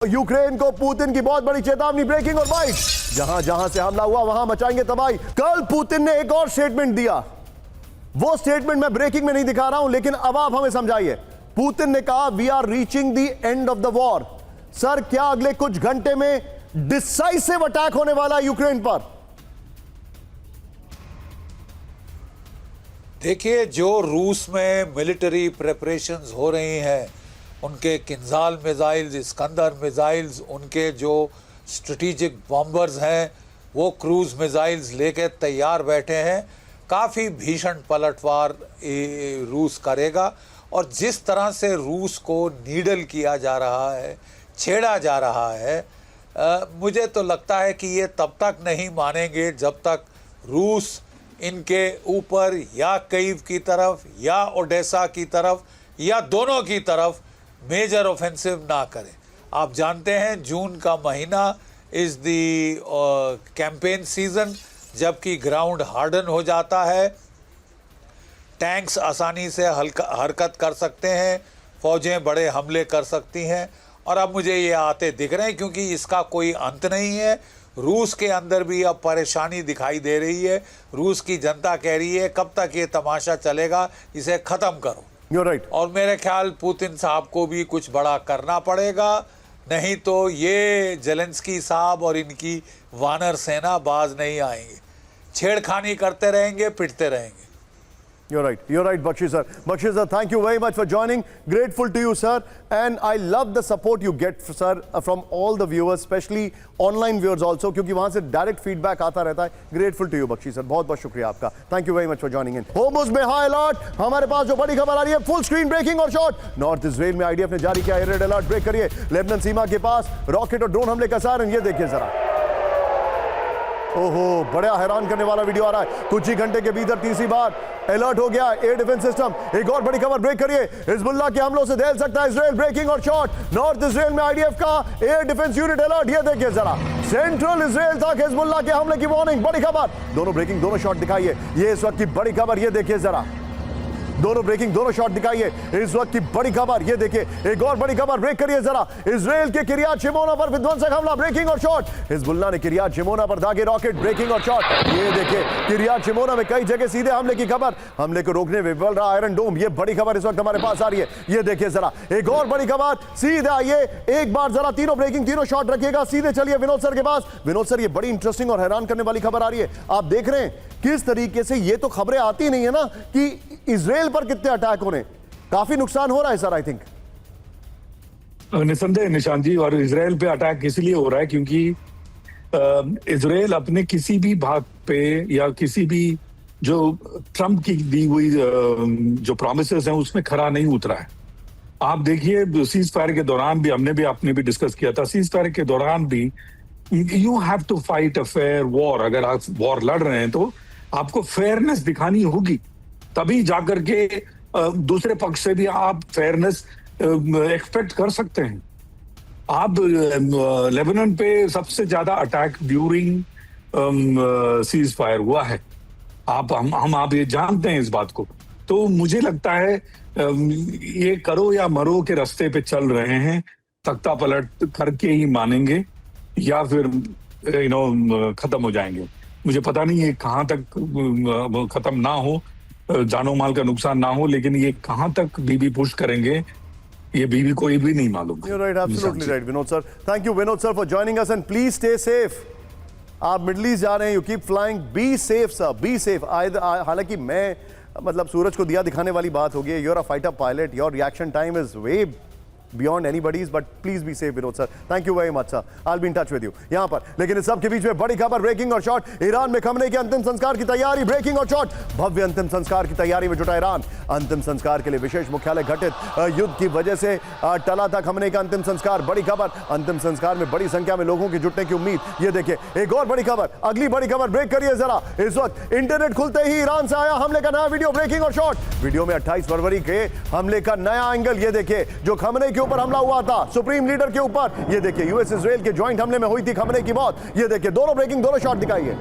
Ukraine को Putin की बहुत बड़ी चेतावनी, ब्रेकिंग और बाइट। जहां जहां से हमला हुआ वहां मचाएंगे तबाही। कल पुतिन ने एक और स्टेटमेंट दिया। वो स्टेटमेंट मैं ब्रेकिंग में नहीं दिखा रहा हूं, लेकिन अब आप हमें समझाइए। पुतिन ने कहा we are reaching the end of the war. Sir, क्या अगले कुछ घंटे में डिसाइसिव अटैक होने वाला है यूक्रेन पर? देखिए, जो रूस में मिलिट्री प्रिपरेशंस हो रही हैं, उनके किंजाल मिसाइल्स, इस्कंदर मिसाइल्स, उनके जो स्ट्रेटेजिक बॉम्बर्स हैं वो क्रूज मिसाइल्स लेके तैयार बैठे हैं। काफ़ी भीषण पलटवार रूस करेगा। और जिस तरह से रूस को नीडल किया जा रहा है, छेड़ा जा रहा है, मुझे तो लगता है कि ये तब तक नहीं मानेंगे जब तक रूस इनके ऊपर या कीव की तरफ या ओडेसा की तरफ या दोनों की तरफ मेजर ऑफेंसिव ना करे। आप जानते हैं जून का महीना इज़ दी कैंपेन सीज़न, जबकि ग्राउंड हार्डन हो जाता है, टैंक्स आसानी से हरकत कर सकते हैं, फौजें बड़े हमले कर सकती हैं। और अब मुझे ये आते दिख रहे हैं, क्योंकि इसका कोई अंत नहीं है। रूस के अंदर भी अब परेशानी दिखाई दे रही है। रूस की जनता कह रही है कब तक ये तमाशा चलेगा, इसे ख़त्म करो। You're right. और मेरे ख्याल पुतिन साहब को भी कुछ बड़ा करना पड़ेगा, नहीं तो ये जेलेंस्की साहब और इनकी वानर सेना बाज नहीं आएंगे। छेड़खानी करते रहेंगे, पिटते रहेंगे। You're right, Bakshi sir. Bakshi sir, thank you very much for joining. Grateful to you, sir. And I love the support you get, sir, from all the viewers, especially online viewers also, क्योंकि वहां से direct feedback आता रहता है. Grateful to you, Bakshi sir. बहुत बहुत शुक्रिया आपका. Thank you very much for joining in. Hormuz में हाई अलर्ट. हमारे पास जो बड़ी खबर आ रही है, फुल स्क्रीन ब्रेकिंग और शॉट. नॉर्थ इजराइल में आईडीएफ ने जारी किया रेड अलर्ट. ब्रेक करिए. लेबनान सीमा के पास रॉकेट और ड्रोन हमले का सायरन. ये देखिए जरा. ओहो, बड़ा हैरान करने वाला वीडियो आ रहा है। कुछ ही घंटे के भीतर तीसरी बार अलर्ट हो गया एयर डिफेंस सिस्टम। एक और बड़ी खबर, ब्रेक करिए। हिजबुल्लाह के हमलों से दहल सकता है इजराइल. ब्रेकिंग और शॉट. नॉर्थ इजराइल में आईडीएफ का एयर डिफेंस यूनिट अलर्ट. ये देखिए जरा. सेंट्रल इजराइल तक हिजबुल्लाह के हमले की वार्निंग. बड़ी खबर. दोनों ब्रेकिंग, दोनों शॉट दिखाइए. ये इस वक्त की बड़ी खबर. ये देखिए जरा. दोनों ब्रेकिंग, दोनों शॉट दिखाइए. इस वक्त की बड़ी खबर. ये देखिए एक और बड़ी खबर. ब्रेक करिए जरा. इजराइल के किरियात शिमोना पर विध्वंसक हमला. ब्रेकिंग और शॉट. हिजबुल्लाह ने किरियात शिमोना पर दागे रॉकेट. ब्रेकिंग और शॉट. ये देखिए किरियात शिमोना में कई जगह सीधे हमले की खबर. हमले को रोकने में विफल रहा आयरन डोम. ये बड़ी खबर इस वक्त हमारे पास आ रही है. ये देखिए जरा. एक और बड़ी खबर. सीधे आइए एक बार जरा. तीनों ब्रेकिंग, तीनों शॉट रखिएगा. सीधे चलिए विनोद सर के पास. विनोद सर, ये बड़ी इंटरेस्टिंग और हैरान करने वाली खबर आ रही है. आप देख रहे हैं किस तरीके से, ये तो खबरें आती नहीं है ना कि इजराइल पर कितने अटैक हो रहे हैं. काफी नुकसान हो रहा है सर, आई थिंक. निसंदेह निशांत जी, और इजराइल पे अटैक इसलिए हो रहा है क्योंकि इजराइल अपने किसी भी भाग पे या किसी भी जो ट्रंप की दी हुई जो प्रॉमिसेस हैं उसमें खरा नहीं उतरा है. आप देखिए सीज फायर के दौरान भी आपने भी डिस्कस किया था. सीज फायर के दौरान भी you have to fight a fair war. अगर आप वॉर लड़ रहे हैं तो आपको फेयरनेस दिखानी होगी, तभी जाकर के दूसरे पक्ष से भी आप फेयरनेस एक्सपेक्ट कर सकते हैं. आप लेबनान पे सबसे ज्यादा अटैक ड्यूरिंग सीज फायर हुआ है. आप ये जानते हैं इस बात को. तो मुझे लगता है ये करो या मरो के रास्ते पे चल रहे हैं. तख्ता पलट करके ही मानेंगे या फिर खत्म हो जाएंगे. मुझे पता नहीं ये कहाँ तक खत्म ना हो, जानो माल का नुकसान ना हो, लेकिन ये कहां तक बीबी पुश करेंगे ये बीबी कोई भी नहीं मालूम. You're right, absolutely right, Vinod sir. Thank you, Vinod sir, for joining us and please stay safe. आप मिडिल ईस्ट जा रहे हैं, you keep flying, be safe sir, be safe. हालांकि मैं मतलब सूरज को दिया दिखाने वाली बात होगी. You're a fighter pilot, your reaction time is way beyond anybody's, but please be safe, Vinod sir. Thank you very much, sir. I'll be in touch with you. यहाँ पर लेकिन इस सब के बीच में बड़ी खबर, ब्रेकिंग और शॉट. ईरान में खमने के अंतिम संस्कार की तैयारी. ब्रेकिंग और शॉट. भव्य अंतिम संस्कार की तैयारी में जुटा ईरान. अंतिम संस्कार के लिए विशेष मुख्यालय घटित. युद्ध की वजह से टला था खमने का अंतिम संस्कार. बड़ी खबर. अंतिम संस्कार में बड़ी संख्या में लोगों की जुटने की उम्मीद. ये देखिए एक और बड़ी खबर. अगली बड़ी खबर. ब्रेक करिए जरा. इस वक्त इंटरनेट खुलते ही ईरान से आया हमले का नया वीडियो. ब्रेकिंग और शॉट. वीडियो में 28 फरवरी के हमले का नया एंगल. ये देखिए जो खमने के ऊपर हमला हुआ था, सुप्रीम लीडर के ऊपर. ये देखिए यूएस इजराइल के ज्वाइंट हमले में हुई थी खमने की मौत. ये देखिए दोनों ब्रेकिंग, दोनों शॉट दिखाइए.